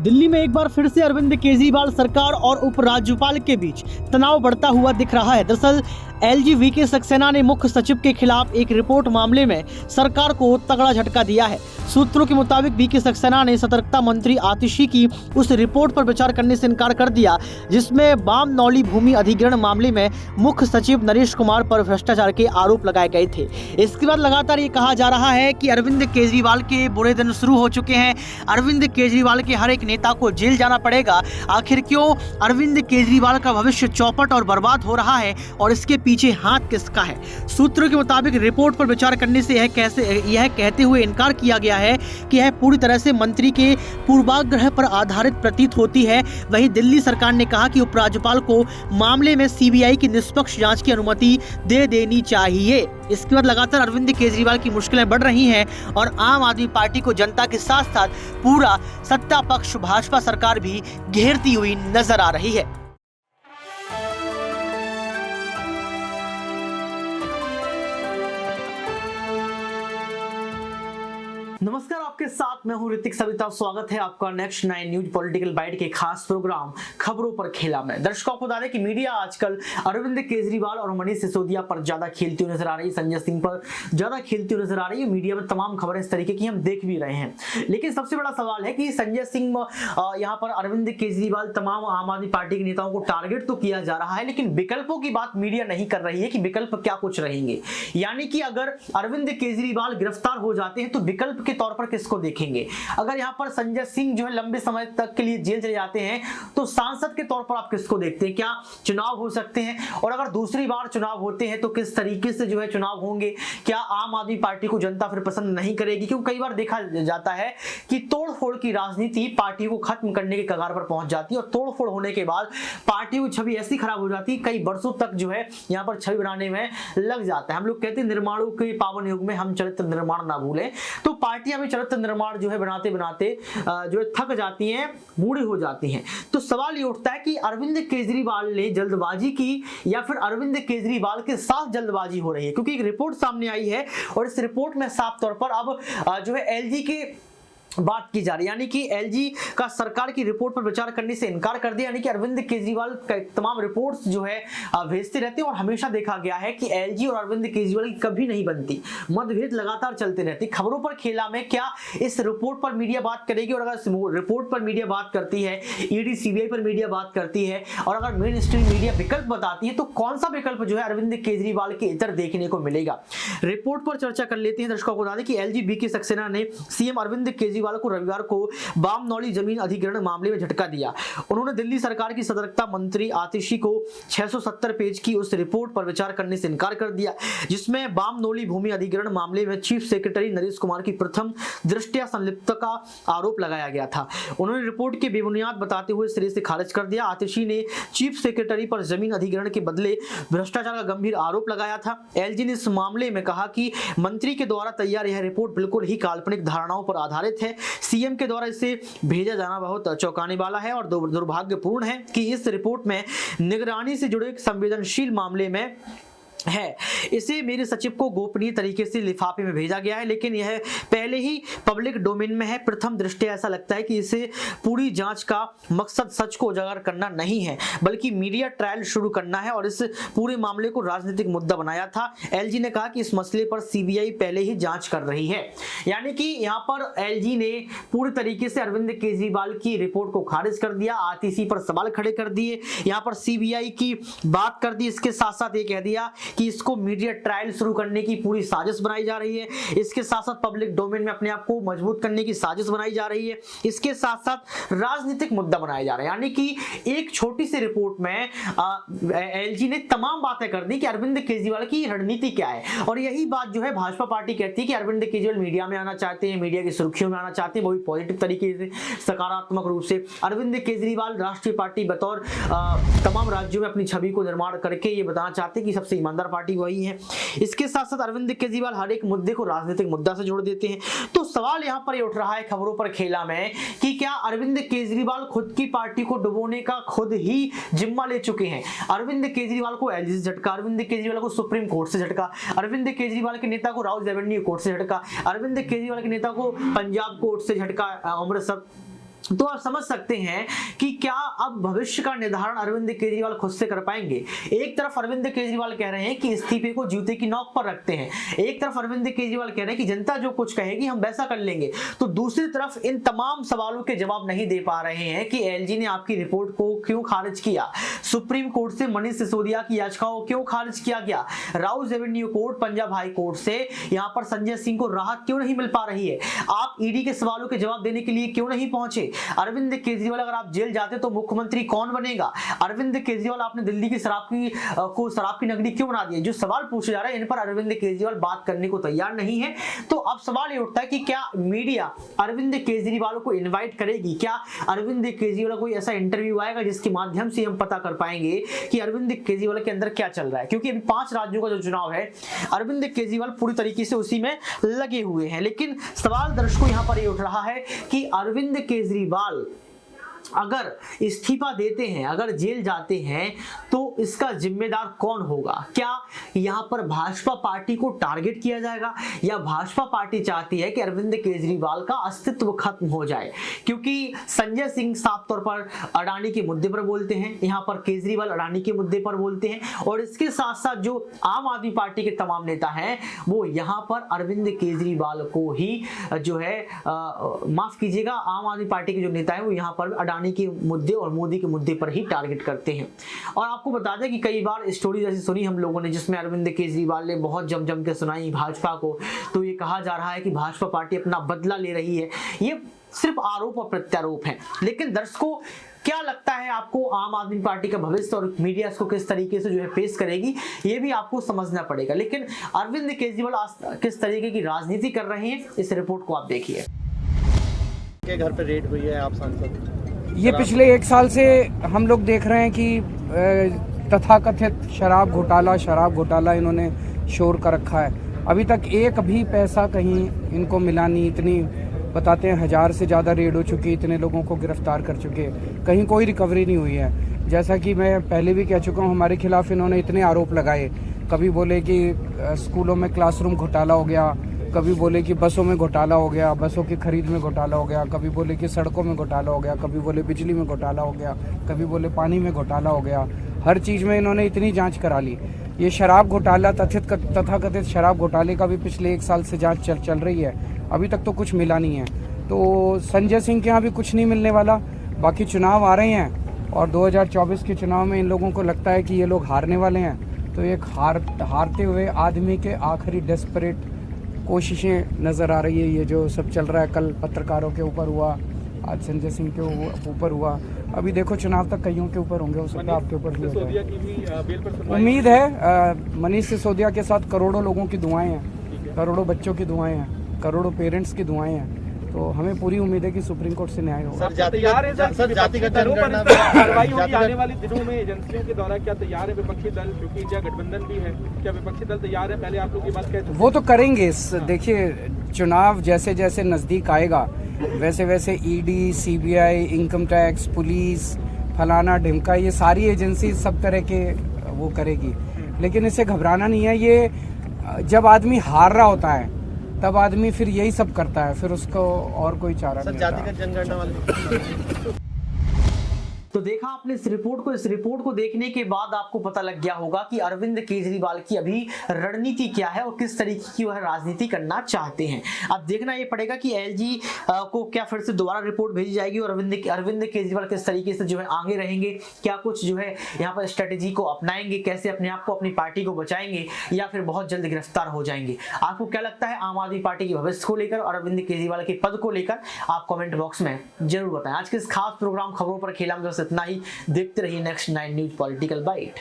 दिल्ली में एक बार फिर से अरविंद केजरीवाल सरकार और उपराज्यपाल के बीच तनाव बढ़ता हुआ दिख रहा है। दरअसल एलजी वीके सक्सेना ने मुख्य सचिव के खिलाफ एक रिपोर्ट मामले में सरकार को तगड़ा झटका दिया है। सूत्रों के मुताबिक वीके सक्सेना ने सतर्कता मंत्री आतिशी की उस रिपोर्ट पर विचार करने से इनकार कर दिया जिसमें बामनौली भूमि अधिग्रहण मामले में मुख्य सचिव नरेश कुमार पर भ्रष्टाचार के आरोप लगाए गए थे। इसके बाद लगातार ये कहा जा रहा है कि अरविंद केजरीवाल के बुरे दिन शुरू हो चुके हैं। अरविंद केजरीवाल के हर एक नेता को जेल जाना पड़ेगा। आखिर क्यों अरविंद केजरीवाल का भविष्य चौपट और बर्बाद हो रहा है और इसके पीछे हाथ किसका है? सूत्रों के मुताबिक रिपोर्ट पर विचार करने से यह कहते हुए इनकार किया गया है कि यह पूरी तरह से मंत्री के पूर्वाग्रह पर आधारित प्रतीत होती है। वहीं दिल्ली सरकार ने कहा कि उपराज्यपाल को मामले में सीबीआई की निष्पक्ष जांच की अनुमति दे देनी चाहिए। इसके बाद लगातार अरविंद केजरीवाल की मुश्किलें बढ़ रही हैं और आम आदमी पार्टी को जनता के साथ साथ पूरा सत्ता पक्ष भाजपा सरकार भी घेरती हुई नजर आ रही है। नमस्कार, आपके साथ मैं हूं ऋतिक सविता। स्वागत है आपका नेक्स्ट 9 न्यूज पॉलिटिकल बाइट के खास प्रोग्राम खबरों पर खेला में। दर्शकों को बता दें कि मीडिया आजकल अरविंद केजरीवाल और मनीष सिसोदिया पर ज्यादा खेलती हुई नजर आ रही है, संजय सिंह पर ज्यादा खेलती हुई नजर आ रही है। मीडिया में तमाम खबरें इस तरीके की हम देख भी रहे हैं, लेकिन सबसे बड़ा सवाल है कि संजय सिंह यहाँ पर अरविंद केजरीवाल तमाम आम आदमी पार्टी के नेताओं को टारगेट तो किया जा रहा है, लेकिन विकल्पों की बात मीडिया नहीं कर रही है कि विकल्प क्या कुछ रहेंगे। यानी कि अगर अरविंद केजरीवाल गिरफ्तार हो जाते हैं तो विकल्प के तौर पर किसको देखेंगे? अगर यहां पर संजय सिंह जो है लंबे समय तक के लिए जेल चले जाते हैं तो सांसद के तौर पर आप किसको देखते हैं? क्या चुनाव हो सकते हैं? और अगर दूसरी बार चुनाव होते हैं तो किस तरीके से जो है चुनाव होंगे? क्या आम आदमी पार्टी को जनता फिर पसंद नहीं करेगी? क्योंकि कई बार देखा जाता है कि तोड़फोड़ की राजनीति पार्टी को खत्म करने के कगार पर पहुंच जाती है और तोड़फोड़ होने के बाद पार्टी की छवि ऐसी खराब हो जाती है, कई वर्षों तक जो है यहां पर छवि बनाने में लग जाता है। हम लोग कहते हैं निर्माणों के पावन युग में हम चरित्र निर्माण ना भूलें। तो पार्टियां भी चरित्र निर्माण जो है बनाते बनाते जो है थक जाती हैं, बूढ़ी हो जाती हैं। तो सवाल ये उठता है कि अरविंद केजरीवाल ने जल्दबाजी की या फिर अरविंद केजरीवाल के साथ जल्दबाजी हो रही है? क्योंकि एक रिपोर्ट सामने आई है और इस रिपोर्ट में साफ तौर पर अब जो है एलजी के बात की जा रही है, यानी कि एलजी का सरकार की रिपोर्ट पर विचार करने से इनकार कर दिया। यानी कि अरविंद केजरीवाल तमाम रिपोर्ट्स जो है भेजते रहते हैं और हमेशा देखा गया है कि एलजी और अरविंद केजरीवाल की कभी नहीं बनती, मतभेद लगातार चलते रहते। खबरों पर खेला में क्या इस रिपोर्ट पर मीडिया बात करेगी? और अगर इस रिपोर्ट पर मीडिया बात करती है, ईडी सीबीआई पर मीडिया बात करती है और अगर मेन स्ट्रीम मीडिया विकल्प बताती है, तो कौन सा विकल्प जो है अरविंद केजरीवाल के इतर देखने को मिलेगा? रिपोर्ट पर चर्चा कर लेते हैं। दर्शकों को बता दें कि एलजी वीके सक्सेना ने सीएम अरविंद केजरीवाल को रविवार को बामनौली जमीन अधिग्रहण मामले में झटका दिया। उन्होंने दिल्ली सरकार की सतर्कता मंत्री आतिशी को 670 पेज की उस रिपोर्ट पर विचार करने से इनकार कर दिया जिसमें बामनौली भूमि अधिग्रहण मामले में चीफ सेक्रेटरी नरेश कुमार की प्रथम दृष्टया संलिप्तता का आरोप लगाया गया था। उन्होंने रिपोर्ट के बेबुनियाद बताते हुए सिरे से खारिज कर दिया। आतिशी ने चीफ सेक्रेटरी पर जमीन अधिग्रहण के बदले भ्रष्टाचार का गंभीर आरोप लगाया था। एलजी ने इस मामले में कहा कि मंत्री के द्वारा तैयार यह रिपोर्ट बिल्कुल ही काल्पनिक धारणाओं पर आधारित है। सीएम के द्वारा इसे भेजा जाना बहुत चौंकाने वाला है और दुर्भाग्यपूर्ण है कि इस रिपोर्ट में निगरानी से जुड़े संवेदनशील मामले में है। इसे मेरे सचिव को गोपनीय तरीके से लिफाफे में भेजा गया है, लेकिन यह पहले ही पब्लिक डोमेन में है। प्रथम दृष्टया ऐसा लगता है कि इसे पूरी जांच का मकसद सच को उजागर करना नहीं है बल्कि मीडिया ट्रायल शुरू करना है और इस पूरे मामले को राजनीतिक मुद्दा बनाया था। एलजी ने कहा कि इस मसले पर सीबीआई पहले ही जांच कर रही है। यानी कि यहाँ पर एलजी ने पूरी तरीके से अरविंद केजरीवाल की रिपोर्ट को खारिज कर दिया, आतिशी पर सवाल खड़े कर दिए, यहाँ पर सीबीआई की बात कर दी। इसके साथ साथ ये कह दिया कि इसको मीडिया ट्रायल शुरू करने की पूरी साजिश बनाई जा रही है। इसके साथ साथ पब्लिक डोमेन में अपने आप को मजबूत करने की साजिश बनाई जा रही है। इसके साथ साथ राजनीतिक मुद्दा बनाया जा रहा है। यानी कि एक छोटी सी रिपोर्ट में एलजी ने तमाम बातें कर दी कि अरविंद केजरीवाल की रणनीति क्या है। और यही बात जो है भाजपा पार्टी कहती है कि अरविंद केजरीवाल मीडिया में आना चाहते हैं, मीडिया की सुर्खियों में आना चाहते हैं, वो भी पॉजिटिव तरीके से, सकारात्मक रूप से। अरविंद केजरीवाल राष्ट्रीय पार्टी बतौर तमाम राज्यों में अपनी छवि को निर्माण करके ये बताना चाहते हैं कि सबसे ईमानदार पार्टी वही है। इसके साथ साथ अरविंद केजरीवाल हर एक मुद्दे को राजनीतिक मुद्दा से जोड़ देते हैं। तो सवाल यहां पर ये उठ रहा है खबरों पर खेला में कि क्या अरविंद केजरीवाल खुद की पार्टी को डुबोने का खुद ही जिम्मा ले चुके हैं? अरविंद केजरीवाल को एलजी से झटका, अरविंद केजरीवाल को सुप्रीम कोर्ट से झटका, अरविंद केजरीवाल के नेता को राउज एवेन्यू कोर्ट से झटका, अरविंद केजरीवाल के नेता को पंजाब कोर्ट से झटका, अमृतसर तो आप समझ सकते हैं कि क्या अब भविष्य का निर्धारण अरविंद केजरीवाल खुद से कर पाएंगे। एक तरफ अरविंद केजरीवाल कह रहे हैं कि इस्तीफे को जूते की नोक पर रखते हैं, एक तरफ अरविंद केजरीवाल कह रहे हैं कि जनता जो कुछ कहेगी हम वैसा कर लेंगे, तो दूसरी तरफ इन तमाम सवालों के जवाब नहीं दे पा रहे हैं कि एलजी ने आपकी रिपोर्ट को क्यों खारिज किया, सुप्रीम कोर्ट से मनीष सिसोदिया की याचिका को क्यों खारिज किया गया, Rouse Avenue court, Punjab high court से यहां पर संजय सिंह को राहत क्यों नहीं मिल पा रही है, आप ईडी के सवालों के जवाब देने के लिए क्यों नहीं पहुंचे, अरविंद केजरीवाल अगर आप जेल जाते तो मुख्यमंत्री कौन बनेगा, अरविंद केजरीवाल आपने दिल्ली की शराब की नगरी क्यों बना दिया। जो सवाल पूछे जा रहे हैं इन पर अरविंद केजरीवाल बात करने को तैयार नहीं है। तो अब सवाल ये उठता है कि क्या मीडिया अरविंद केजरीवाल को इनवाइट करेगी, क्या अरविंद केजरीवाल कोई ऐसा इंटरव्यू आएगा जिसके माध्यम से हम पता कर पाएंगे कि अरविंद केजरीवाल के अंदर क्या चल रहा है। क्योंकि अभी 5 राज्यों का जो चुनाव है अरविंद केजरीवाल पूरी तरीके से उसी में लगे हुए हैं। लेकिन सवाल दर्शकों यहां पर ये उठ रहा है कि अरविंद केजरीवाल अगर इस्तीफा देते हैं, अगर जेल जाते हैं तो इसका जिम्मेदार कौन होगा। क्या यहां पर भाजपा पार्टी को टारगेट किया जाएगा या भाजपा पार्टी चाहती है कि अरविंद केजरीवाल का अस्तित्व खत्म हो जाए। क्योंकि संजय सिंह साफ तौर पर अडानी के मुद्दे पर बोलते हैं, यहां पर केजरीवाल अडानी के मुद्दे पर बोलते हैं, और इसके साथ साथ जो आम आदमी पार्टी के तमाम नेता हैं वो यहां पर अरविंद केजरीवाल को ही जो है माफ कीजिएगा, आम आदमी पार्टी के जो नेता है वो यहां पर अडानी के मुद्दे और मोदी के मुद्दे पर ही टारगेट करते हैं। और आपको बता दें कि कई बार स्टोरी ऐसी सुनी हम लोगों ने जिसमें अरविंद केजरीवाल ने बहुत जम के सुनाई भाजपा को, तो ये कहा जा रहा है कि भाजपा पार्टी अपना बदला ले रही है। ये सिर्फ आरोप और प्रत्यारोप हैं। लेकिन दर्शकों क्या लगता है आपको, आम आदमी पार्टी का भविष्य और मीडिया इसको किस तरीके से जो है पेश करेगी, ये भी आपको समझना पड़ेगा। लेकिन अरविंद केजरीवाल आज किस तरीके की राजनीति कर रहे हैं, इस रिपोर्ट को आप देखिए। के घर पे रेड हुई है, आप सांसद ये पिछले 1 साल से हम लोग देख रहे हैं कि तथाकथित शराब घोटाला इन्होंने शोर कर रखा है। अभी तक एक भी पैसा कहीं इनको मिला नहीं। इतनी बताते हैं 1000 से ज़्यादा रेड हो चुकी, इतने लोगों को गिरफ्तार कर चुके, कहीं कोई रिकवरी नहीं हुई है। जैसा कि मैं पहले भी कह चुका हूँ, हमारे खिलाफ इन्होंने इतने आरोप लगाए। कभी बोले कि स्कूलों में क्लासरूम घोटाला हो गया, कभी बोले कि बसों में घोटाला हो गया, बसों की खरीद में घोटाला हो गया, कभी बोले कि सड़कों में घोटाला हो गया, कभी बोले बिजली में घोटाला हो गया, कभी बोले पानी में घोटाला हो गया। हर चीज़ में इन्होंने इतनी जांच करा ली। ये शराब घोटाला, तथाकथित शराब घोटाले का भी पिछले 1 साल से जांच चल रही है, अभी तक तो कुछ मिला नहीं है। तो संजय सिंह के यहाँ भी कुछ नहीं मिलने वाला। बाकी चुनाव आ रहे हैं और 2024 के चुनाव में इन लोगों को लगता है कि ये लोग हारने वाले हैं, तो एक हारते हुए आदमी के आखिरी डेस्परेट कोशिशें नज़र आ रही है। ये जो सब चल रहा है, कल पत्रकारों के ऊपर हुआ, आज संजय सिंह के ऊपर हुआ, अभी देखो चुनाव तक कईयों के ऊपर होंगे, हो सकता है आपके ऊपर भी होगा। उम्मीद है मनीष सिसोदिया के साथ करोड़ों लोगों की दुआएं हैं, करोड़ों बच्चों की दुआएं हैं, करोड़ों पेरेंट्स की दुआएं हैं। तो हमें पूरी उम्मीद है कि सुप्रीम कोर्ट से न्याय होगा। कार्रवाई होगी आने वाले दिनों में एजेंसियों के द्वारा, क्या तैयार है विपक्षी दल, क्योंकि इंडिया गठबंधन भी है, क्या विपक्षी दल तैयार है? पहले आप लोग ये बात कहते, वो तो करेंगे। देखिए चुनाव जैसे जैसे नजदीक आएगा वैसे वैसे ED, CBI, income tax, police, फलाना ढिमका, ये सारी एजेंसी सब तरह के वो करेगी। लेकिन इससे घबराना नहीं है। ये जब आदमी हार रहा होता है तब आदमी फिर यही सब करता है, फिर उसको और कोई चारा नहीं होता। जातिगत जनगणना वाले तो देखा आपने इस रिपोर्ट को देखने के बाद आपको पता लग गया होगा कि अरविंद केजरीवाल की अभी रणनीति क्या है और किस तरीके की वह राजनीति करना चाहते हैं। अब देखना ये पड़ेगा कि एलजी को क्या फिर से दोबारा रिपोर्ट भेजी जाएगी और अरविंद केजरीवाल किस तरीके से जो है आगे रहेंगे, क्या कुछ जो है यहाँ पर स्ट्रेटेजी को अपनाएंगे, कैसे अपने आप को, अपनी पार्टी को बचाएंगे, या फिर बहुत जल्द गिरफ्तार हो जाएंगे। आपको क्या लगता है आम आदमी पार्टी के भविष्य को लेकर और अरविंद केजरीवाल के पद को लेकर, आप कमेंट बॉक्स में जरूर बताएं। आज के इस खास प्रोग्राम खबरों पर खेला में इतना ही। देखते रहिए नेक्स्ट 9 न्यूज पॉलिटिकल बाइट।